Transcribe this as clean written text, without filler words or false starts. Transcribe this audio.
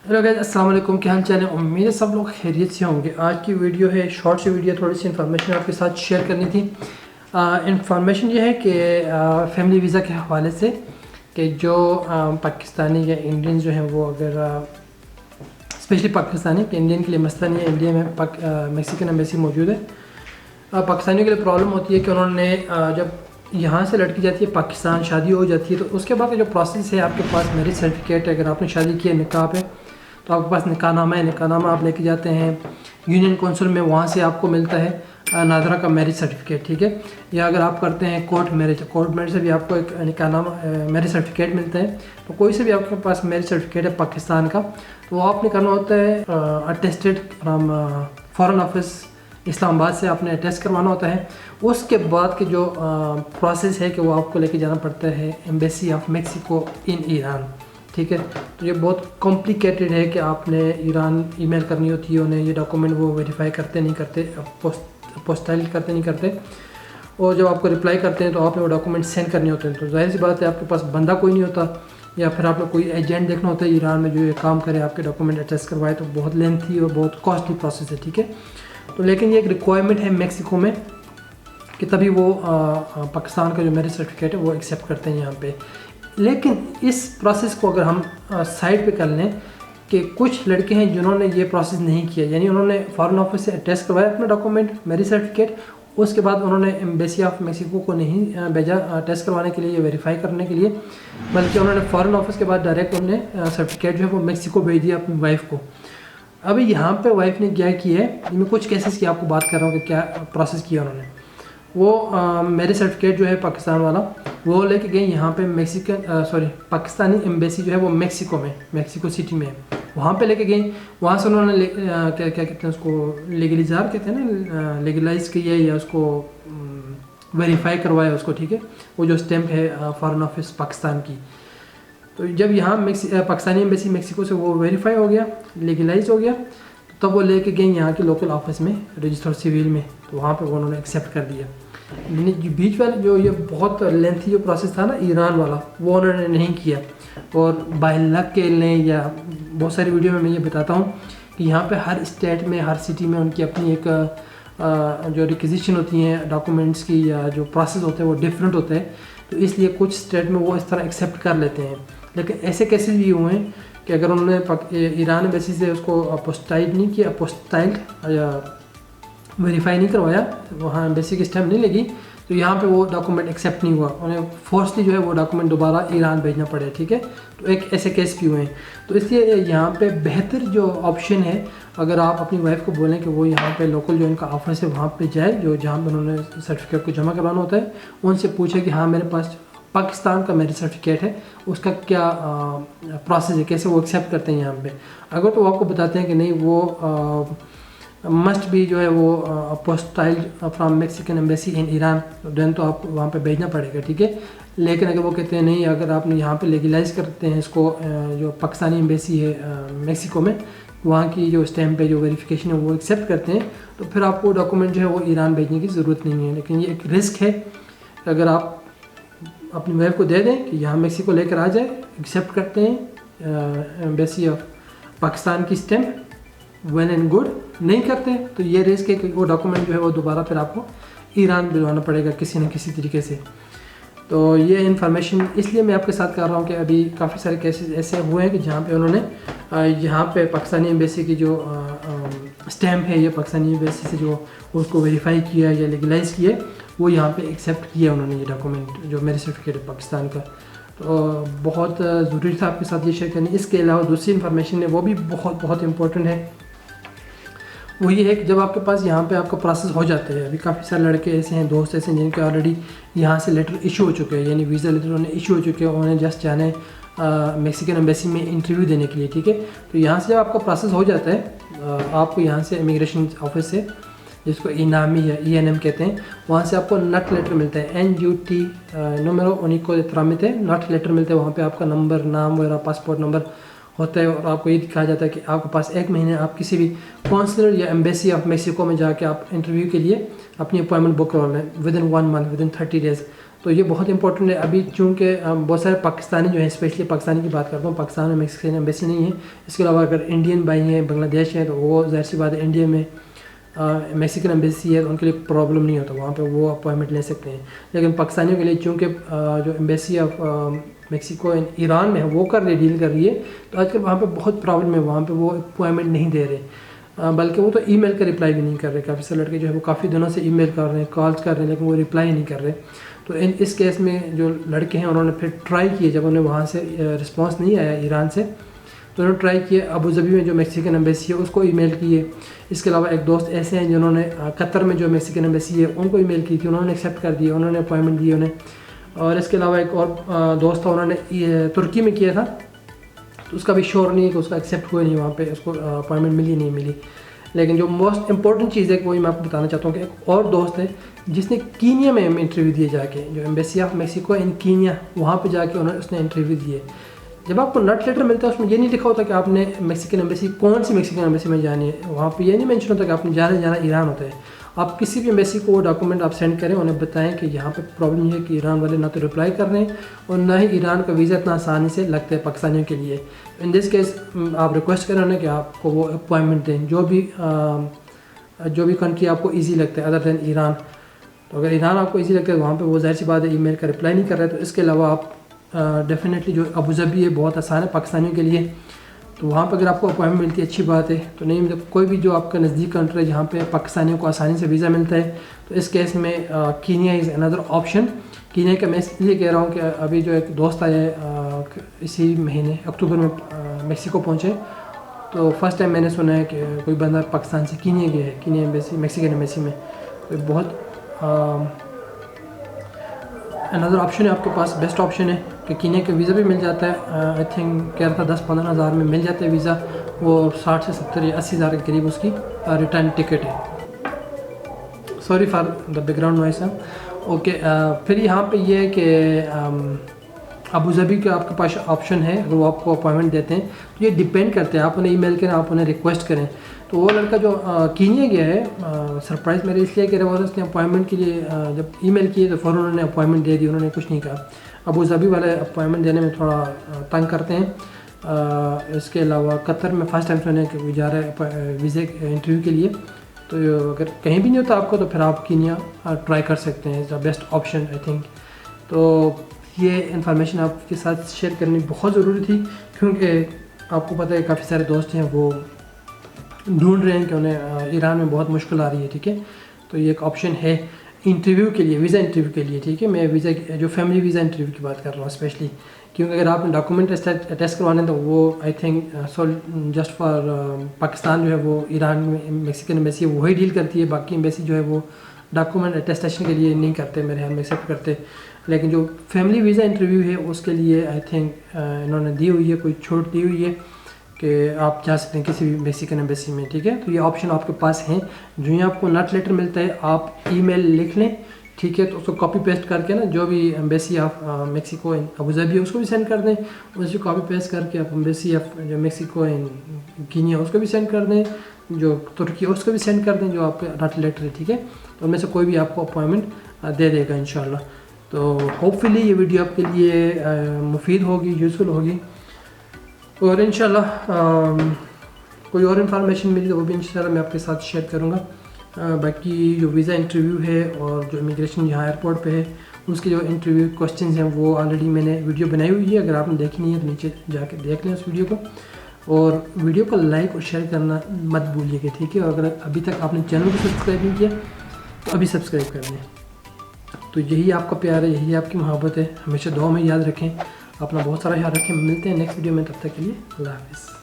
Hello guys, अस्सलाम वालेकुम। क्या हाल चाल है? उम्मीद है सब लोग खैरियत से होंगे। आज की वीडियो है शॉर्ट सी वीडियो, थोड़ी सी इन्फॉर्मेशन आपके साथ शेयर करनी थी। इन्फॉर्मेशन ये है कि फैमिली वीज़ा के हवाले से कि जो पाकिस्तानी या इंडियन जो हैं वो अगर स्पेशली पाकिस्तानी कि इंडियन के लिए मसला नहीं है, इंडिया में मैक्सिकन एम्बेसी मौजूद है। पाकिस्तानियों के लिए प्रॉब्लम होती है कि उन्होंने जब यहाँ से लड़की जाती है पाकिस्तान, शादी हो जाती है, तो उसके बाद का जो प्रोसेस है, आपके पास मैरिज सर्टिफिकेट है, अगर आपने शादी की है निकाह पे तो आपके पास निकाहनामा है, निकाहनामा आप लेके जाते हैं यूनियन कौंसिल में, वहाँ से आपको मिलता है नादरा का मैरिज सर्टिफिकेट, ठीक है। या अगर आप करते हैं कोर्ट मैरिज से भी आपको एक निकाहनामा मैरिज सर्टिफिकेट मिलता है। तो कोई से भी आपके पास मैरिज सर्टिफिकेट है पाकिस्तान का, तो वो आपने करना होता है attested from foreign office Islamabad से आपने अटेस्ट करवाना होता है। उसके बाद के जो प्रोसेस है कि वो आपको लेके जाना पड़ता है embassy of Mexico in Iran, ठीक है। तो ये बहुत कॉम्प्लिकेटेड है कि आपने ईरान ईमेल करनी होती है उन्हें, ये डॉक्यूमेंट वो वेरीफाई करते नहीं करते, पोस्टाइल करते नहीं करते, और जब आपको रिप्लाई करते हैं तो आपने वो डॉक्यूमेंट सेंड करने होते हैं। तो जाहिर सी बात है आपके पास बंदा कोई नहीं होता, या फिर आपने कोई एजेंट देखना होता है ईरान में जो ये काम करे, आपके डॉक्यूमेंट अटेस्ट करवाए, तो बहुत लेंथी और बहुत कॉस्टली प्रोसेस है, ठीक है। तो लेकिन ये एक रिक्वायरमेंट है मैक्सिको में कि तभी वो पाकिस्तान का जो मैरिज सर्टिफिकेट है वो एक्सेप्ट करते हैं यहाँ पे। लेकिन इस प्रोसेस को अगर हम साइड पे कर लें कि कुछ लड़के हैं जिन्होंने ये प्रोसेस नहीं किया, यानी उन्होंने फॉरेन ऑफिस से अटेस्ट करवाया अपना डॉक्यूमेंट मैरिज सर्टिफिकेट, उसके बाद उन्होंने एम्बेसी ऑफ मैक्सिको को नहीं भेजा टेस्ट करवाने के लिए या वेरीफाई करने के लिए, बल्कि उन्होंने फॉरेन ऑफिस के बाद डायरेक्ट उन्होंने सर्टिफिकेट जो है वो मैक्सिको भेज दिया अपनी वाइफ को। अभी यहाँ पे वाइफ ने क्या किया है, मैं कुछ केसेस की आपको बात कर रहा हूँ कि क्या प्रोसेस किया उन्होंने। वो मैरिज सर्टिफिकेट जो है पाकिस्तान वाला वो लेके गए यहाँ पे पाकिस्तानी एम्बेसी जो है वो मैक्सिको सिटी में है, वहाँ पे लेके गए। वहाँ से उन्होंने क्या कहते हैं उसको, लीगलाइज़र कहते हैं ना, लीगलाइज किया या उसको वेरीफाई करवाया उसको, ठीक है। वो जो स्टैम्प है फॉरेन ऑफिस पाकिस्तान की, तो जब यहाँ पाकिस्तानी एम्बेसी मैक्सिको से वो वेरीफाई हो गया, लीगलाइज हो गया, तब वो लेके गए यहाँ के लोकल ऑफिस में रजिस्टर सिविल में, तो वहाँ पे उन्होंने एक्सेप्ट कर दिया। बीच वाले जो ये बहुत लेंथी जो प्रोसेस था ना ईरान वाला, वो उन्होंने नहीं किया। और बाय लक के लिए या बहुत सारी वीडियो में मैं ये बताता हूँ कि यहाँ पे हर स्टेट में, हर सिटी में उनकी अपनी एक जो रिक्विजिशन होती हैं डॉक्यूमेंट्स की, या जो प्रोसेस होते हैं वो डिफरेंट होते हैं, तो इसलिए कुछ स्टेट में वो इस तरह एक्सेप्ट कर लेते हैं। लेकिन ऐसे केसेस भी हुए हैं कि अगर उन्होंने ईरान एम्बेसी से उसको अपोस्टाइल नहीं किया, अपोस्टाइल या वेरीफाई नहीं करवाया, वहाँ एम्बेसी की स्टैम्प नहीं लगी, तो यहाँ पे वो डॉक्यूमेंट एक्सेप्ट नहीं हुआ, उन्हें फोर्सली जो है वो डॉक्यूमेंट दोबारा ईरान भेजना पड़े, ठीक है। तो एक ऐसे केस भी हुए हैं। तो इसलिए यहाँ पे बेहतर जो ऑप्शन है, अगर आप अपनी वाइफ को बोलें कि वो यहाँ पे लोकल जो इनका ऑफिस है वहाँ पे जाए, जो जहाँ पे उन्होंने सर्टिफिकेट को जमा करवाना होता है, उनसे पूछे कि हाँ मेरे पास पाकिस्तान का मैरिज सर्टिफिकेट है, उसका क्या प्रोसेस है, कैसे वो एक्सेप्ट करते हैं यहाँ पे। अगर तो वो आपको बताते हैं कि नहीं वो मस्ट भी जो है वो apostille from Mexican embassy in Iran, then तो आपको वहाँ पे भेजना पड़ेगा, ठीक है। लेकिन अगर वो कहते हैं नहीं, अगर आपने यहाँ पे लीगलाइज करते हैं इसको, जो पाकिस्तानी एम्बेसी है मैक्सिको में, वहाँ की जो स्टैम्प है, जो वेरिफिकेशन है वो एक्सेप्ट करते हैं, तो फिर आपको डॉक्यूमेंट जो है वो ईरान भेजने की ज़रूरत नहीं है। लेकिन ये एक रिस्क है, अगर आप अपनी वाइफ को दे दें कि यहाँ मैक्सिको लेकर आ जाए, एक्सेप्ट करते हैं एम्बेसी ऑफ पाकिस्तान की स्टैम्प, वेल एंड गुड। नहीं करते तो ये रिस्क है कि वो डॉक्यूमेंट जो है वो दोबारा फिर आपको ईरान भिजवाना पड़ेगा किसी न किसी तरीके से। तो ये इन्फॉर्मेशन इसलिए मैं आपके साथ कर रहा हूँ कि अभी काफ़ी सारे केसेस ऐसे हुए हैं कि जहाँ पे उन्होंने यहाँ पे पाकिस्तानी एम्बेसी की जो स्टैम्प है, या पाकिस्तानी एम्बेसी से जो उसको वेरीफाई किया या लीगलाइज किया, वो यहाँ पे एक्सेप्ट किया उन्होंने ये डॉक्यूमेंट जो मैरिज सर्टिफिकेट है पाकिस्तान का। तो बहुत ज़रूरी था आपके साथ ये शेयर करनी। इसके अलावा दूसरी इन्फॉर्मेशन है, वो भी बहुत बहुत इंपॉर्टेंट है। वो ये है कि जब आपके पास यहाँ पे आपका प्रोसेस हो जाता है, अभी काफ़ी सारे लड़के ऐसे हैं, दोस्त ऐसे हैं जिनके ऑलरेडी यहाँ से लेटर इशू हो चुके हैं, यानी वीज़ा लेटर उन्हें इशू हो चुके हैं, उन्हें जस्ट जाने मैक्सिकन एम्बेसी में इंटरव्यू देने के लिए, ठीक है। तो यहाँ से जब आपका प्रोसेस हो जाता है, आपको यहाँ से इमिग्रेशन ऑफिस से, जिसको इनामी या ENM कहते हैं, वहाँ से आपको नट लेटर मिलता है, NUT नंबर उनिको ट्रामिते नट लेटर मिलता है। वहाँ पे आपका नंबर, नाम वगैरह, पासपोर्ट नंबर होता है, और आपको ये दिखाया जाता है कि आपके पास 1 महीने आप किसी भी कौंसलर या एम्बेसी ऑफ मैक्सिको में जाके आप इंटरव्यू के लिए अपनी अपॉइंटमेंट बुक करवा लें, with in 1 month, with in 30 days. تو یہ بہت امپورٹنٹ ہے. ابھی چونکہ بہت سارے پاکستانی جو ہیں, اسپیشلی پاکستانی کی بات کرتا ہوں, پاکستان میں میکسیکن ایمبیسی نہیں ہے. اس کے علاوہ اگر انڈین بھائی ہیں, بنگلہ دیش ہیں, تو وہ ظاہر سی بات ہے انڈیا میں میکسیکن ایمبیسی ہے, تو ان کے لیے پرابلم نہیں ہوتا, وہاں پہ وہ اپوائنٹمنٹ لے سکتے ہیں. لیکن پاکستانیوں کے لیے چونکہ جو ایمبیسی آف میکسیکو ایران میں ہے وہ کر رہی ڈیل کر رہی ہے, تو آج کل وہاں پہ بہت پرابلم ہے, وہاں پہ وہ اپوائنٹمنٹ نہیں دے رہے, بلکہ وہ تو ای میل کا رپلائی بھی نہیں کر رہے. کافی سارے لڑکے جو ہے وہ کافی دنوں سے ای میل کر رہے ہیں, کالز کر رہے ہیں, لیکن وہ رپلائی نہیں کر رہے. تو اس کیس میں جو لڑکے ہیں انہوں نے پھر ٹرائی کیے, جب انہیں وہاں سے رسپانس نہیں آیا ایران سے, تو انہوں نے ٹرائی کیے ابوظہبی میں جو میکسیکن ایمبیسی ہے اس کو ای میل کیے. اس کے علاوہ ایک دوست ایسے ہیں جنہوں نے قطر میں جو میکسیکن ایمبیسی ہے ان کو ای میل کی تھی, انہوں نے ایکسیپٹ کر دیا, انہوں نے اپوائنٹمنٹ دی انہیں. اور اس کے علاوہ ایک اور دوست تھا, انہوں نے ترکی میں کیا تھا, تو اس کا بھی شور نہیں ہے کہ اس کا ایکسیپٹ ہوئے نہیں, وہاں پہ اس کو اپوائنٹمنٹ ملی نہیں ملی. لیکن جو موسٹ امپورٹنٹ چیز ہے وہی میں آپ کو بتانا چاہتا ہوں کہ ایک اور دوست ہے جس نے کینیا میں انٹرویو دیے جا کے, جو embassy of Mexico in Kenya, وہاں پہ جا کے اس نے انٹرویو دیے. جب آپ کو نٹ لیٹر ملتا ہے اس میں یہ نہیں لکھا ہوتا کہ آپ نے میکسیکن ایمبیسی کون سی میکسیکن ایمبیسی میں جانی ہے, وہاں پہ یہ نہیں مینشن ہوتا کہ آپ نے جانا ایران ہوتا ہے. آپ کسی بھی ایمبیسی کو وہ ڈاکومنٹ آپ سینڈ کریں, انہیں بتائیں کہ یہاں پہ پرابلم یہ ہے کہ ایران والے نہ تو رپلائی کر رہے ہیں اور نہ ہی ایران کا ویزا اتنا آسانی سے لگتا ہے پاکستانیوں کے لیے. ان دس کیس آپ ریکویسٹ کریں انہیں کہ آپ کو وہ اپوائنٹمنٹ دیں, جو بھی کنٹری آپ کو ایزی لگتا ہے ادر دین ایران. تو اگر ایران آپ کو ایزی لگتا ہے وہاں پہ وہ ظاہر سی بات ہے ای میل کا رپلائی نہیں کر رہے. تو اس کے علاوہ آپ ڈیفینیٹلی جو ابوظہبی ہے بہت آسان ہے پاکستانیوں کے لیے, تو وہاں پہ اگر آپ کو اپوائنٹمنٹ ملتی ہے اچھی بات ہے. تو نہیں مطلب کوئی بھی جو آپ کا نزدیک کنٹری ہے جہاں پہ پاکستانیوں کو آسانی سے ویزا ملتا ہے, تو اس کیس میں کینیا از اندر آپشن. کینیا کا میں اس لیے کہہ رہا ہوں کہ ابھی جو ایک دوست آیا ہے اسی مہینے اکتوبر میں میکسیکو پہنچے, تو فرسٹ ٹائم میں نے سنا ہے کہ کوئی بندہ پاکستان سے کینیا گیا ہے, کینیا ایمبیسی میکسیکن ایمبیسی میں. تو بہت اندر آپشن ہے آپ کے پاس, بیسٹ آپشن ہے کہ کینیا کا ویزا بھی مل جاتا ہے. آئی تھنک کہہ رہا تھا 10-15 ہزار میں مل جاتا ہے ویزا, وہ 60 سے 70 یا 80 ہزار کے قریب اس کی ریٹرن ٹکٹ ہے. Sorry for the back ground noise. Okay, پھر یہاں پہ یہ ہے کہ ابوظہبی کا آپ کے پاس آپشن ہے, اگر وہ آپ کو اپوائنٹمنٹ دیتے ہیں تو یہ ڈپینڈ کرتے ہیں, آپ انہیں ای میل کریں, آپ انہیں ریکویسٹ کریں. تو وہ لڑکا جو کینیا گیا ہے, سرپرائز میرے اس لیے کہ اس نے اپوائنٹمنٹ کے لیے جب ای میل کیے تو فوراً انہوں نے اپوائنٹمنٹ دے دی, انہوں نے کچھ نہیں کہا. ابوظہبی والے اپوائنٹمنٹ دینے میں تھوڑا تنگ کرتے ہیں. اس کے علاوہ قطر میں فرسٹ ٹائم سنے کہ وہ جا رہا ہے ویزے انٹرویو کے لیے, تو اگر کہیں بھی نہیں ہوتا آپ کو تو پھر آپ کینیا ٹرائی کر سکتے ہیں, is the best option I think. تو یہ انفارمیشن آپ کے ساتھ شیئر کرنی بہت ضروری تھی, کیونکہ آپ کو پتہ ہے کافی سارے دوست ہیں وہ ڈھونڈ رہے ہیں کہ انہیں ایران میں بہت مشکل آ رہی ہے. ٹھیک ہے, تو یہ ایک آپشن ہے انٹرویو کے لیے, ویزا انٹرویو کے لیے. ٹھیک ہے, میں ویزا جو فیملی ویزا انٹرویو کی بات کر رہا ہوں اسپیشلی, کیونکہ اگر آپ نے ڈاکومنٹ ٹیسٹ کروانے تو وہ I think just for Pakistan جو ہے وہ ایران میں میکسیکن ایمبیسی ہے وہی ڈیل کرتی ہے, باقی ایمبیسی جو ہے وہ ڈاکومنٹ اٹیسٹیشن کے لیے نہیں کرتے, میرے خیال میں ایکسیپٹ کرتے. لیکن جو فیملی ویزا انٹرویو ہے اس کے لیے آئی تھنک انہوں نے دی ہوئی ہے, کوئی چھوٹ دی ہوئی ہے کہ آپ جا سکتے ہیں کسی بھی میکسیکن ایمبیسی میں. ٹھیک ہے, تو یہ آپشن آپ کے پاس ہیں. جو ہی آپ کو نٹ لیٹر ملتا ہے آپ ای میل لکھ لیں, ٹھیک ہے, تو اس کو کاپی پیسٹ کر کے نا جو بھی ایمبیسی آف میکسیکو ابوظہبی ہے اس کو بھی سینڈ کر دیں, اس کو کاپی پیسٹ کر کے آپ ایمبیسی آف جو میکسیکو کینیا اس کو بھی سینڈ کر دیں, جو ترکی اس کو بھی سینڈ کر دیں جو آپ کا نٹ لیٹر ہے. ٹھیک ہے, تو ان میں سے کوئی بھی آپ کو اپوائنٹمنٹ دے دے گا انشاءاللہ. تو ہوپ فلی یہ ویڈیو آپ کے لیے مفید ہوگی, یوزفل ہوگی, اور انشاءاللہ کوئی اور انفارمیشن ملی تو وہ بھی انشاءاللہ میں آپ کے ساتھ شیئر کروں گا. باقی جو ویزا انٹرویو ہے اور جو امیگریشن یہاں ایئرپورٹ پہ ہے اس کے جو انٹرویو کوسچنز ہیں وہ آلریڈی میں نے ویڈیو بنائی ہوئی ہے, اگر آپ نے دیکھی نہیں ہے تو نیچے جا کے دیکھ لیں اس ویڈیو کو, اور ویڈیو کو لائک اور شیئر کرنا مت بھولیے گا. ٹھیک ہے, اور اگر ابھی تک آپ نے چینل کو سبسکرائب نہیں کیا تو ابھی سبسکرائب کر لیں. تو یہی آپ کا پیار ہے, یہی آپ کی محبت ہے, ہمیشہ دعا میں یاد رکھیں. اپنا بہت سارا خیال رکھیں. ملتے ہیں نیکسٹ ویڈیو میں, تب تک کے لیے اللہ حافظ.